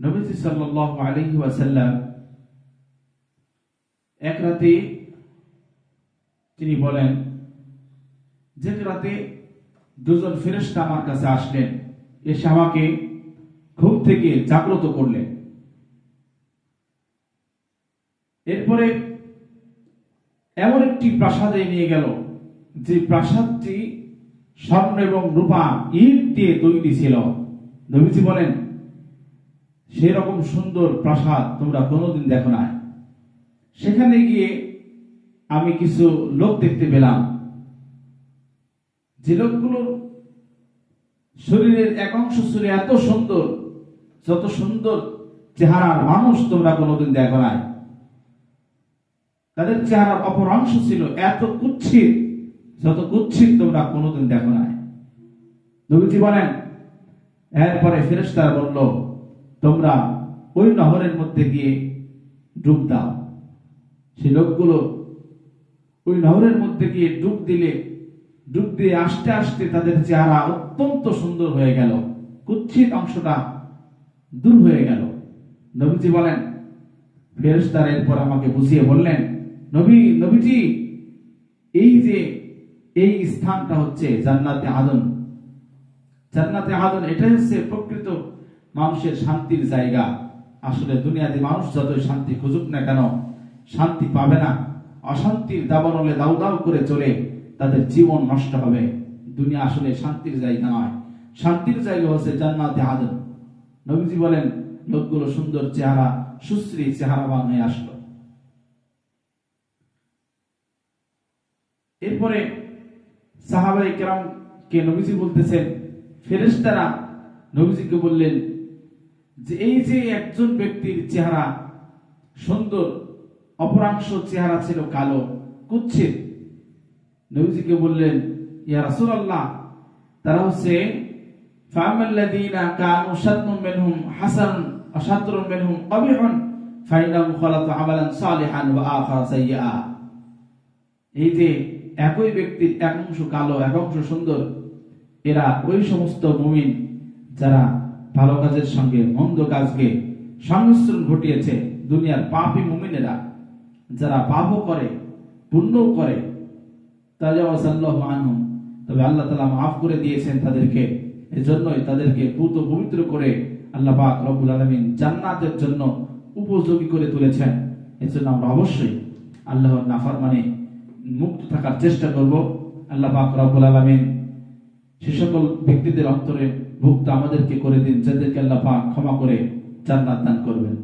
নবীজি সাল্লাল্লাহু আলাইহি ওয়াসাল্লাম এক রাতে তিনি বলেন যে রাতে দুজন ফেরেশতা আমার কাছে আসলেন, এসে আমাকে ঘুম থেকে জাগ্রত করলেন। এরপরে এমন একটি প্রাসাদে নিয়ে গেল যে প্রাসাদটি স্বর্ণ এবং রূপা ইট দিয়ে তৈরি ছিল। নবীজি বলেন সেরকম সুন্দর প্রাসাদ তোমরা কোনোদিন দেখো না। সেখানে গিয়ে আমি কিছু লোক দেখতে পেলাম, যে লোকগুলোর শরীরের এক অংশ ছিল এত সুন্দর, যত সুন্দর চেহারার মানুষ তোমরা কোনোদিন দেখো না। তাদের চেহারার অপর অংশ ছিল এত কুৎসিত, যত কুৎসিত তোমরা কোনোদিন দেখো না। নবীজি বলেন এরপরে ফেরেশতারা বলল তোমরা ওই নহরের মধ্যে গিয়ে ডুব দাও। সেই লোকগুলো ওই নহরের মধ্যে গিয়ে ডুব দিয়ে আস্তে আস্তে তাদের চেহারা অত্যন্ত সুন্দর হয়ে গেল, কুৎসিত অংশটা দূর হয়ে গেল। নবীজি বলেন ফেরেশতারা এরপর আমাকে বুঝিয়ে বললেন নবীজি এই যে এই স্থানটা হচ্ছে জান্নাতে আদন। জান্নাতে আদন এটাই হচ্ছে প্রকৃত মানুষের শান্তির জায়গা। আসলে দুনিয়াতে মানুষ যতই শান্তি খুঁজুক না কেন শান্তি পাবে না। অশান্তির দাবানলে দাউ দাউ করে চলে তাদের জীবন নষ্ট হবে। দুনিয়া আসলে শান্তির জায়গা নয়, শান্তির জায়গা হচ্ছে জান্নাতে আদন। নবীজি বলেন লোকগুলো সুন্দর চেহারা, সুশ্রী চেহারাবান হয়ে আসলো। এরপরে সাহাবায়ে কেরামকে নবীজি বলতেছেন, ফেরেশতারা নবীজিকে বললেন যে এই যে একজন ব্যক্তির চেহারা সুন্দর, অপরাংশ চেহারা ছিল কালো, কুৎসিত। নবীজিকে বললেন ইয়া রাসূলুল্লাহ তারা হচ্ছে ফামাল্লাযীনা কানু শাতরুম মিনহুম হাসান ওয়া শাতরুম মিনহুম কবিহুন ফাইনাহু খালাতু আমালান সালিহান ওয়া আখার সাইয়্যা। এই যে একই ব্যক্তির এক অংশ কালো এক অংশ সুন্দর, এরা ওই সমস্ত মুমিন যারা ভালো কাজের সঙ্গে মন্দ কাজকে সংমিশ্রণ ঘটিয়েছে। দুনিয়ার পাপী মুমিনেরা যারা পাপও করে পুণ্যও করে তাজাওয়াজাল্লাহু আনহুম, তবে আল্লাহ তাআলা মাফ করে দিয়েছেন তাদেরকে। এজন্যই তাদেরকে পুত পবিত্র করে আল্লাহ পাক রব্বুল আলামিন জান্নাতের জন্য উপযোগী করে তুলেছেন। এজন্য আমরা অবশ্যই আল্লাহর নাফরমানি মুক্ত থাকার চেষ্টা করব। আল্লাহ পাক রব্বুল আলামিন সে সকল ব্যক্তিদের অন্তরে ভুক্ত আমাদেরকে করে দিন যাদেরকে আল্লাহ পাক ক্ষমা করে জান্নাত দান করবেন।